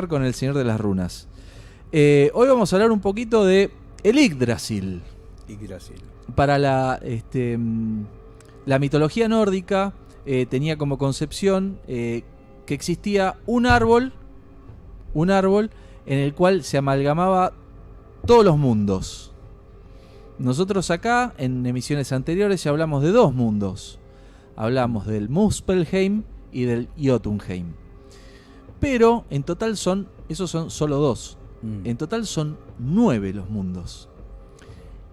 Con el Señor de las Runas. Hoy vamos a hablar un poquito de el Yggdrasil. Yggdrasil. Para la mitología nórdica tenía como concepción que existía un árbol en el cual se amalgamaba todos los mundos. Nosotros acá, en emisiones anteriores, ya hablamos de dos mundos. Hablamos del Muspelheim y del Jotunheim. Pero en total esos son solo dos. En total son 9 los mundos.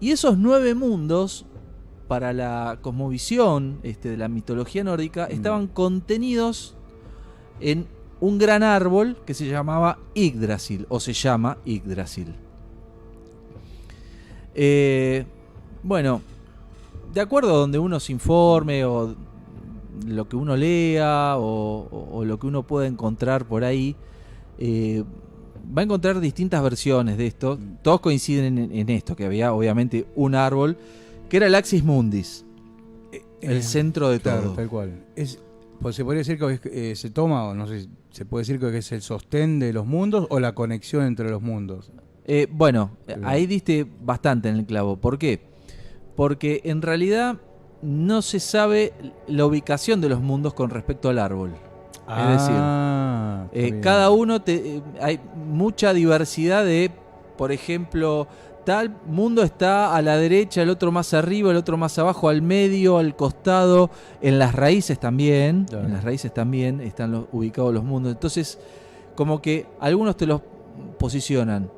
Y esos 9 mundos, para la cosmovisión de la mitología nórdica, estaban contenidos en un gran árbol que se llamaba Yggdrasil, o se llama Yggdrasil. Bueno, de acuerdo a donde uno se informe o lo que uno lea o lo que uno pueda encontrar por ahí, va a encontrar distintas versiones de esto. Todos coinciden en esto, que había obviamente un árbol que era el Axis Mundis, el centro de todo. Tal cual. Pues se podría decir que se toma, o no sé, se puede decir que es el sostén de los mundos o la conexión entre los mundos. Bueno, ahí diste bastante en el clavo. ¿Por qué? Porque en realidad no se sabe la ubicación de los mundos con respecto al árbol. Es decir, cada uno hay mucha diversidad de, por ejemplo, tal mundo está a la derecha, el otro más arriba, el otro más abajo, al medio, al costado, en las raíces también. Claro. En las raíces también están ubicados los mundos. Entonces, como que algunos te los posicionan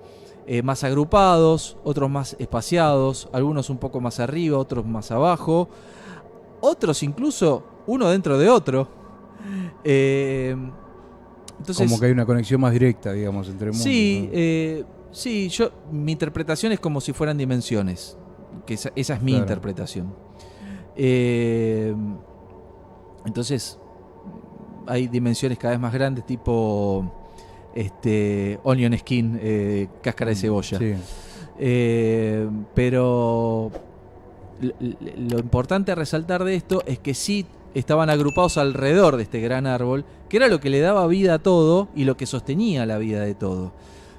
más agrupados, otros más espaciados, algunos un poco más arriba, otros más abajo, otros incluso uno dentro de otro. Entonces, como que hay una conexión más directa, digamos, entre mundos. Sí, ¿no? Sí, mi interpretación es como si fueran dimensiones, que esa es mi interpretación. Entonces hay dimensiones cada vez más grandes, tipo onion skin, cáscara de cebolla. Sí. Pero lo importante a resaltar de esto es que sí estaban agrupados alrededor de este gran árbol, que era lo que le daba vida a todo y lo que sostenía la vida de todo.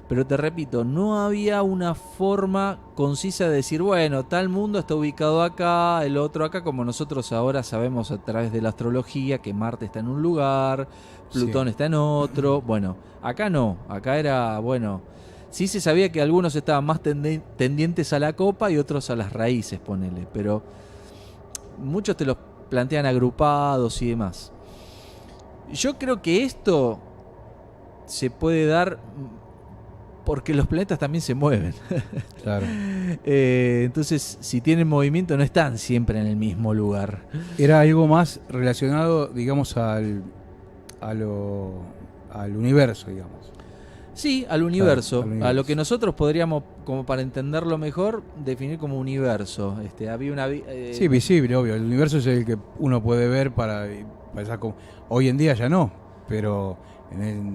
Pero te repito, no había una forma concisa de decir, bueno, tal mundo está ubicado acá, el otro acá, como nosotros ahora sabemos a través de la astrología que Marte está en un lugar, Plutón está en otro. Bueno, acá no, acá era, bueno, sí se sabía que algunos estaban más tendientes a la copa y otros a las raíces, ponele, pero muchos te los plantean agrupados y demás. Yo creo que esto se puede dar porque los planetas también se mueven. Claro. Entonces, si tienen movimiento, no están siempre en el mismo lugar. Era algo más relacionado, digamos, al universo, digamos. Sí, al universo. Claro, al universo. A lo que nosotros podríamos, como para entenderlo mejor, definir como universo. Había una sí, visible, obvio. El universo es el que uno puede ver para como, hoy en día ya no, pero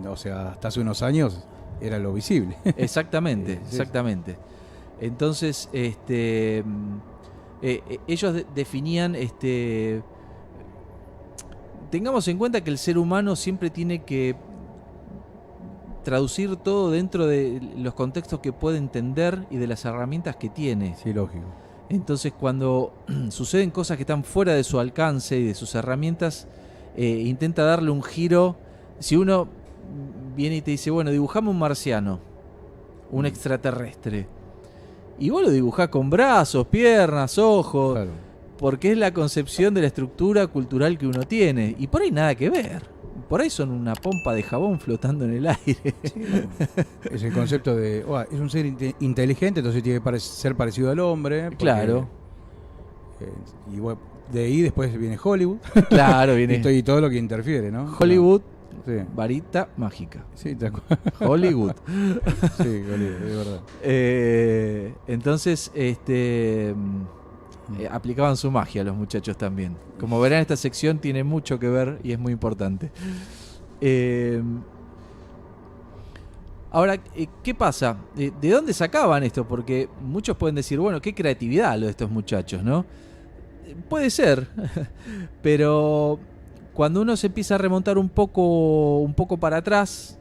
o sea, hasta hace unos años era lo visible. Exactamente, exactamente. Entonces, ellos definían, tengamos en cuenta que el ser humano siempre tiene que traducir todo dentro de los contextos que puede entender y de las herramientas que tiene. Sí, lógico. Entonces, cuando suceden cosas que están fuera de su alcance y de sus herramientas, intenta darle un giro. Si uno viene y te dice, bueno, dibujame un marciano, un extraterrestre, y vos lo dibujás con brazos, piernas, ojos, claro, porque es la concepción de la estructura cultural que uno tiene, y por ahí nada que ver. Por ahí son una pompa de jabón flotando en el aire. Sí, es el concepto de, es un ser inteligente, entonces tiene que ser parecido al hombre. Porque, claro. Y bueno, de ahí después viene Hollywood. Claro, viene. Y todo lo que interfiere, ¿no? Hollywood, sí. Varita mágica. Sí, te acuerdas. Hollywood. Sí, Hollywood, de verdad. Entonces, aplicaban su magia los muchachos también. Como verán, esta sección tiene mucho que ver y es muy importante. Ahora, ¿qué pasa? ¿De dónde sacaban esto? Porque muchos pueden decir, bueno, qué creatividad lo de estos muchachos, ¿no? Puede ser, pero cuando uno se empieza a remontar un poco para atrás,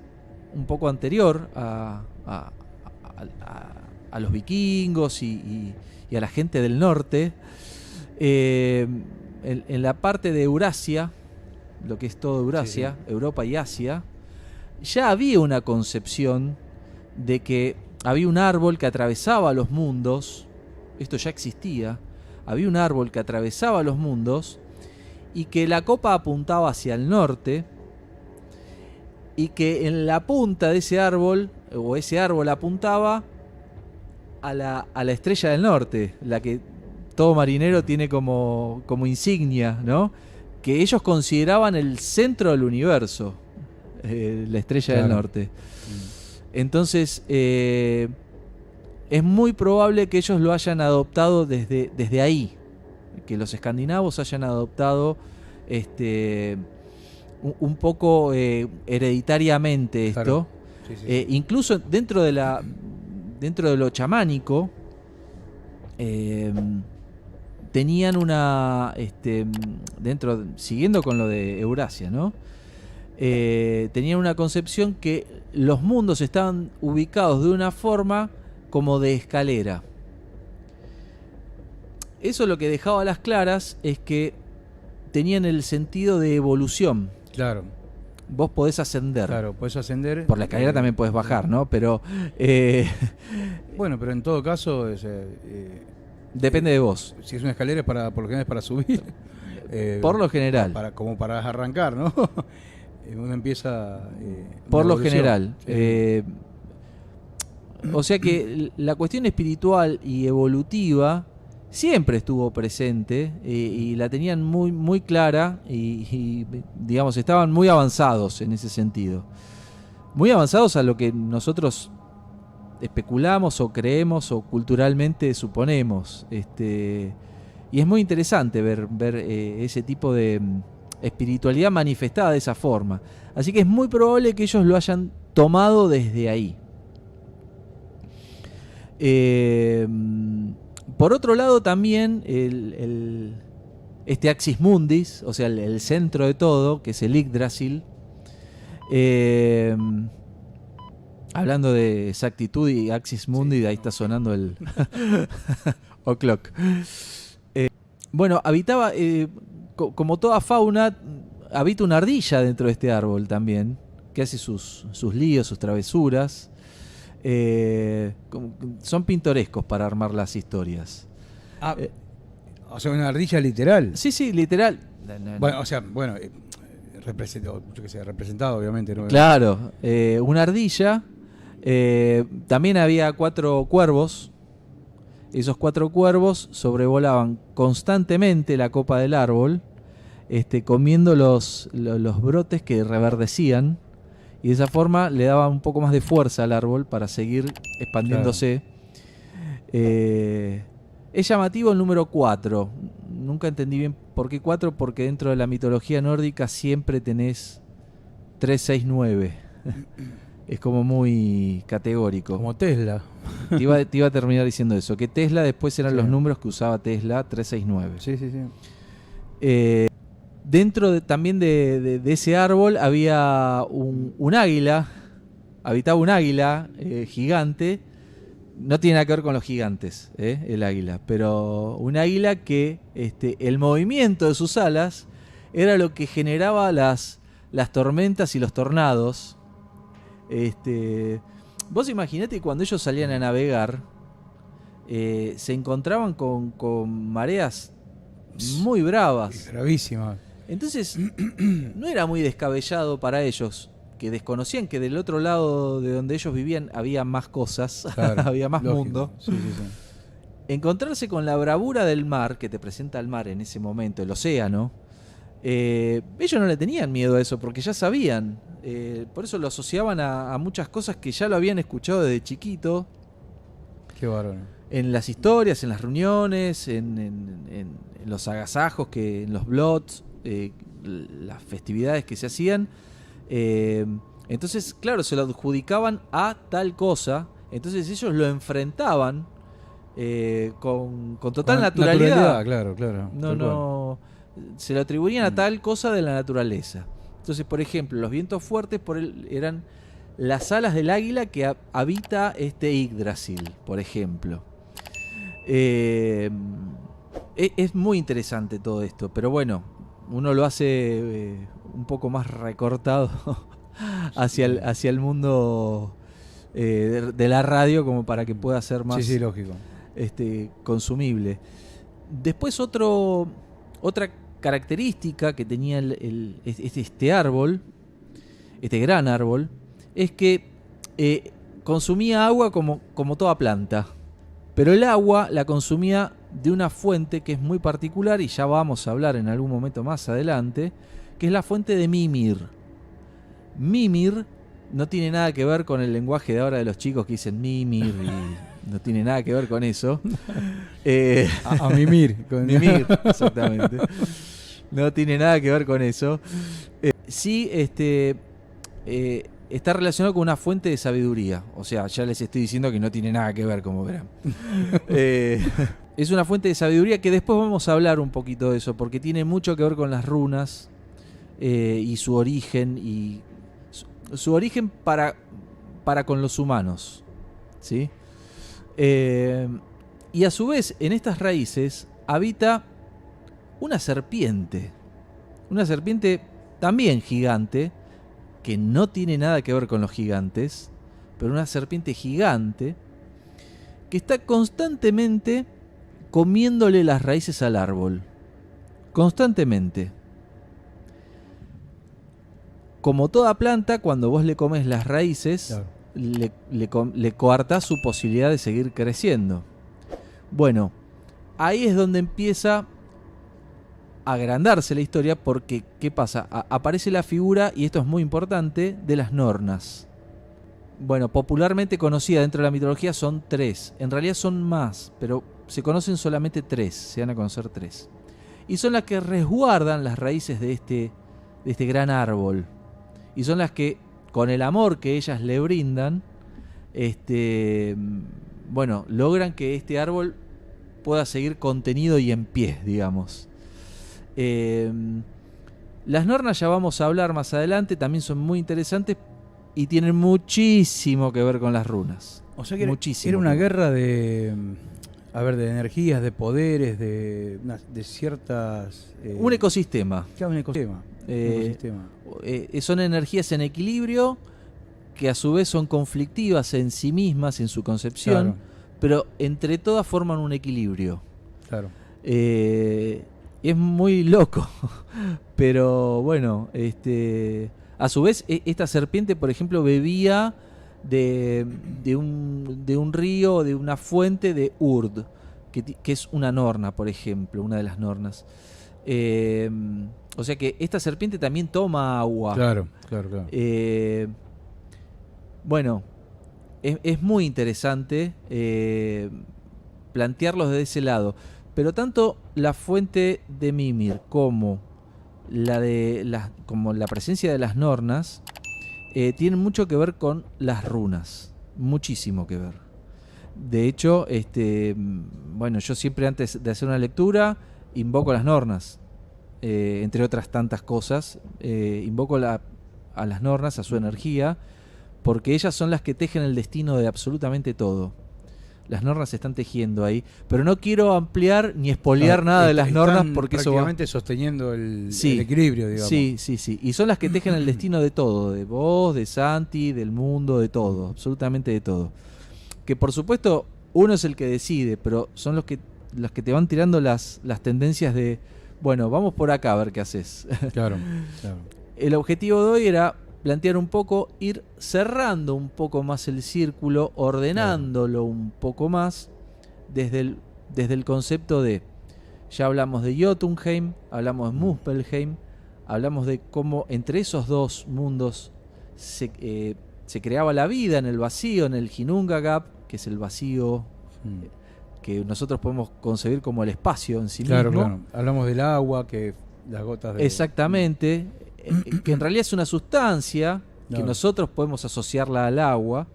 un poco anterior a los vikingos y a la gente del norte. En la parte de Eurasia, lo que es todo Eurasia, sí. Europa y Asia, ya había una concepción de que había un árbol que atravesaba los mundos. Esto ya existía. Había un árbol que atravesaba los mundos y que la copa apuntaba hacia el norte, y que en la punta de ese árbol, o ese árbol apuntaba a la estrella del norte, la que todo marinero tiene como insignia, ¿no? Que ellos consideraban el centro del universo, la estrella del norte. Entonces, es muy probable que ellos lo hayan adoptado desde ahí, que los escandinavos hayan adoptado un poco hereditariamente esto. Claro. Sí. Incluso dentro de lo chamánico, tenían una siguiendo con lo de Eurasia, ¿no? Tenían una concepción que los mundos estaban ubicados de una forma como de escalera. Eso lo que dejaba a las claras es que tenían el sentido de evolución. Claro. Vos podés ascender. Claro, podés ascender. Por la escalera también podés bajar, ¿no? Pero bueno, pero en todo caso depende de vos. Si es una escalera es por lo general es para subir. Por lo general. Como para arrancar, ¿no? Uno empieza. Por lo general. Sí. O sea que la cuestión espiritual y evolutiva siempre estuvo presente, y la tenían muy, muy clara, y digamos, estaban muy avanzados en ese sentido. Muy avanzados a lo que nosotros especulamos o creemos o culturalmente suponemos. Y es muy interesante ver ese tipo de espiritualidad manifestada de esa forma. Así que es muy probable que ellos lo hayan tomado desde ahí. Por otro lado, también este Axis Mundis, o sea, el centro de todo, que es el Yggdrasil, hablando de exactitud y Axis Mundi, sí, ahí está sonando el O'Clock. Bueno, habitaba, como toda fauna, habita una ardilla dentro de este árbol también, que hace sus líos, sus travesuras. Son pintorescos para armar las historias. O sea, una ardilla literal. Sí, literal. Bueno, o sea, representado obviamente, ¿no? Claro, una ardilla. También había 4 cuervos. Esos 4 cuervos sobrevolaban constantemente la copa del árbol, comiendo los brotes que reverdecían. Y de esa forma le daba un poco más de fuerza al árbol para seguir expandiéndose. Claro. Es llamativo el número 4. Nunca entendí bien por qué 4, porque dentro de la mitología nórdica siempre tenés 3, 6, 9. Es como muy categórico. Como Tesla. Te iba a terminar diciendo eso. Que Tesla después eran los números que usaba Tesla, 3, 6, 9. Sí. Dentro también de ese árbol había un águila, habitaba un águila gigante. No tiene nada que ver con los gigantes, el águila, pero un águila que el movimiento de sus alas era lo que generaba las tormentas y los tornados. Vos imaginate cuando ellos salían a navegar, se encontraban con mareas muy bravas. Gravísimas. Entonces, no era muy descabellado para ellos, que desconocían que del otro lado de donde ellos vivían había más cosas, claro, había más lógico, mundo. Sí. Encontrarse con la bravura del mar, que te presenta el mar en ese momento, el océano, ellos no le tenían miedo a eso, porque ya sabían. Por eso lo asociaban a muchas cosas que ya lo habían escuchado desde chiquito. Qué bárbaro. En las historias, en las reuniones, en los agasajos, en los blots, las festividades que se hacían. Entonces, claro, se lo adjudicaban a tal cosa. Entonces ellos lo enfrentaban con total naturalidad. Claro. No, se lo atribuían a tal cosa de la naturaleza. Entonces, por ejemplo, los vientos fuertes eran las alas del águila que habita este Yggdrasil, por ejemplo. Es muy interesante todo esto, pero bueno, uno lo hace un poco más recortado hacia el mundo de la radio, como para que pueda ser más Sí, lógico. Consumible. Después otra característica que tenía este árbol, este gran árbol, es que consumía agua como toda planta, pero el agua la consumía de una fuente que es muy particular, y ya vamos a hablar en algún momento más adelante, que es la fuente de Mimir. Mimir no tiene nada que ver con el lenguaje de ahora de los chicos que dicen Mimir, y no tiene nada que ver con eso. A mimir. Mimir, exactamente. No tiene nada que ver con eso. Sí, está relacionado con una fuente de sabiduría. O sea, ya les estoy diciendo que no tiene nada que ver, como verán. Es una fuente de sabiduría que después vamos a hablar un poquito de eso, porque tiene mucho que ver con las runas y su origen, y su origen para con los humanos, ¿sí? Y a su vez, en estas raíces habita una serpiente también gigante, que no tiene nada que ver con los gigantes, pero una serpiente gigante que está constantemente comiéndole las raíces al árbol. Constantemente. Como toda planta, cuando vos le comes las raíces, claro, le coartás su posibilidad de seguir creciendo. Bueno, ahí es donde empieza a agrandarse la historia, porque ¿qué pasa? Aparece la figura, y esto es muy importante, de las Nornas. Bueno, popularmente conocida dentro de la mitología son 3. En realidad son más, pero se conocen solamente 3. Se van a conocer 3. Y son las que resguardan las raíces de este gran árbol. Y son las que, con el amor que ellas le brindan, bueno, logran que este árbol pueda seguir contenido y en pie, digamos. Las Nornas, ya vamos a hablar más adelante, también son muy interesantes y tienen muchísimo que ver con las runas. O sea que era una guerra de energías, de poderes, de ciertas... un ecosistema. Claro, un ecosistema. Son energías en equilibrio, que a su vez son conflictivas en sí mismas, en su concepción, claro, pero entre todas forman un equilibrio. Claro. Es muy loco, pero bueno, a su vez esta serpiente, por ejemplo, bebía de un río, de una fuente de Urd, que es una Norna, por ejemplo, una de las Nornas. O sea que esta serpiente también toma agua. Claro. Bueno, es muy interesante plantearlos de ese lado. Pero tanto la fuente de Mimir como la presencia de las Nornas tienen mucho que ver con las runas. Muchísimo que ver. De hecho, bueno, yo siempre antes de hacer una lectura invoco a las Nornas. Entre otras tantas cosas, invoco a las Nornas, a su energía, porque ellas son las que tejen el destino de absolutamente todo. Las Nornas se están tejiendo ahí, pero no quiero ampliar ni espolear nada de las Nornas, porque eso va prácticamente sosteniendo el equilibrio, digamos. Sí. Y son las que tejen el destino de todo, de vos, de Santi, del mundo, de todo, absolutamente de todo. Que por supuesto uno es el que decide, pero son los que te van tirando las tendencias de, bueno, vamos por acá a ver qué haces. Claro. El objetivo de hoy era plantear un poco, ir cerrando un poco más el círculo, ordenándolo un poco más desde el concepto de, ya hablamos de Jotunheim, hablamos de Muspelheim, hablamos de cómo entre esos dos mundos se creaba la vida en el vacío, en el Ginnungagap, que es el vacío que nosotros podemos concebir como el espacio en sí mismo. Claro. Hablamos del agua, que las gotas de... Exactamente. Que en realidad es una sustancia que nosotros podemos asociarla al agua,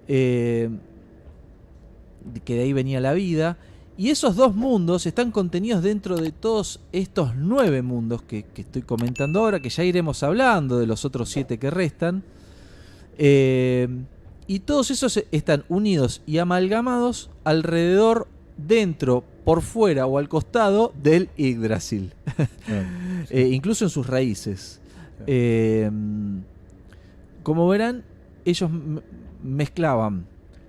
que de ahí venía la vida, y esos dos mundos están contenidos dentro de todos estos 9 mundos que estoy comentando ahora, que ya iremos hablando de los otros 7 que restan, Y todos esos están unidos y amalgamados alrededor, dentro, por fuera o al costado del Yggdrasil. Claro. Incluso en sus raíces. Claro. Como verán, ellos mezclaban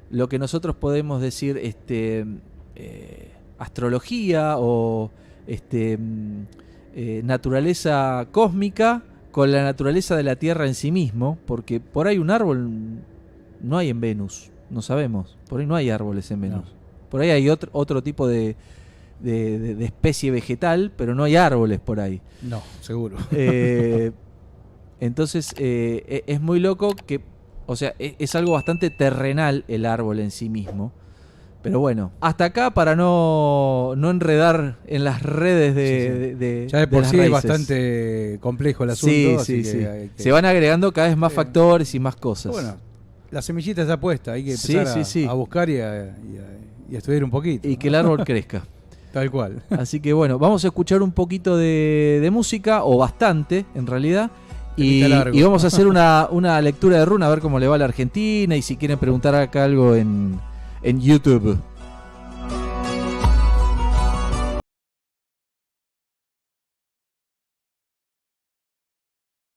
lo que nosotros podemos decir astrología o naturaleza cósmica con la naturaleza de la Tierra en sí mismo, porque por ahí un árbol no hay en Venus, no sabemos, por ahí no hay árboles en Venus. No. Por ahí hay otro tipo de especie vegetal, pero no hay árboles por ahí. No, seguro. Entonces es muy loco que, o sea, es algo bastante terrenal el árbol en sí mismo. Pero bueno, hasta acá para no enredar en las redes de ya de por las sí es raíces. bastante complejo el asunto. Sí, así sí, que sí. hay que- Se van agregando cada vez más factores y más cosas. Bueno, la semillita está puesta, hay que Sí, empezar sí, sí. a buscar y a estudiar un poquito. Y ¿no? que el árbol crezca. Tal cual. Así que bueno, vamos a escuchar un poquito de música, o bastante en realidad. Y Temita largo. vamos a hacer una lectura de runa, a ver cómo le va a la Argentina y si quieren preguntar acá algo en YouTube.